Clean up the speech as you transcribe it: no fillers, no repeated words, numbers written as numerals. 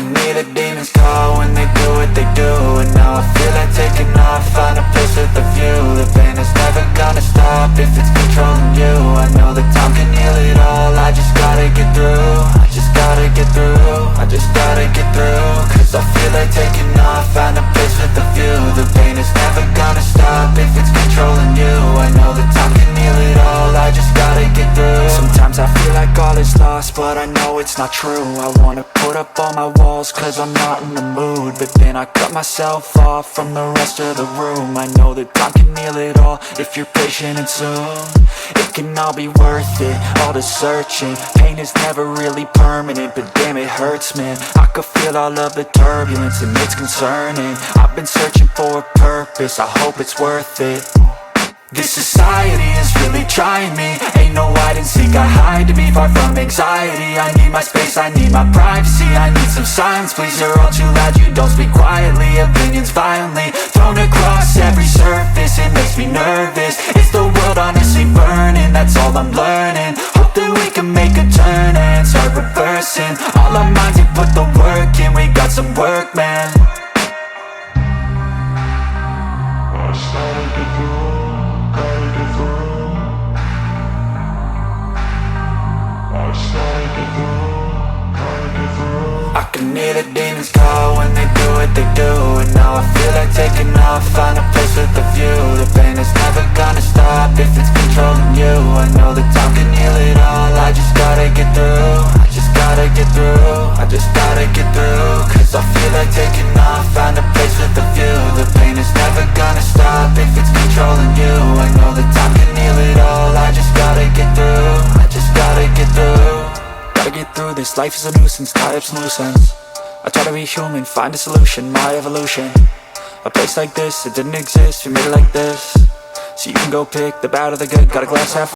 can hear the demons call when they do what they do. And now I feel like taking off, find a place with a view. The pain is never gonna stop if it's controlling you. I know that time can heal it all, I just gotta get through. I just gotta get through, I just gotta get through. Cause I feel like taking off, find a place with a view. The pain is never gonna stop if it's controlling you. I know that time can heal it all, I just gotta get through. Sometimes I feel like all is lost, but I know it's not true. I wanna put up all my walls cause I'm not in the mood, but then I cut myself off from the rest of the room. I know that time can heal it all if you're patient and soon. It can all be worth it, all the searching. Pain is never really permanent, but damn it hurts, man. I could feel all of the turbulence and it's concerning. I've been searching for a purpose, I hope it's worth it. This society is really trying me. Ain't no hide and seek, I hide to be far from anxiety. I need my space, I need my privacy. I need some silence, please, you're all too loud. You don't speak quietly, opinions violently thrown across every surface. It makes me nervous, it's the world honestly burning. That's all I'm learning, hope that we can make a turn and start reversing. All our minds and put the work in, we got some work, man. I can hear the demons call when they do what they do. And now I feel like taking off, find a place with a view. The pain is never gonna stop if it's controlling you. I know that time can heal it all, I just gotta get through. I just gotta get through, I just gotta get through. Cause I feel like taking off, find a place with a view. The pain is never gonna stop if it's controlling you. I know that time can heal it all, I just gotta get through. I just gotta get through. Gotta get through this, life is a nuisance, tie up some loose ends. I try to be human, find a solution, my evolution. A place like this, it didn't exist, we made it like this. So you can go pick the bad or the good, got a glass half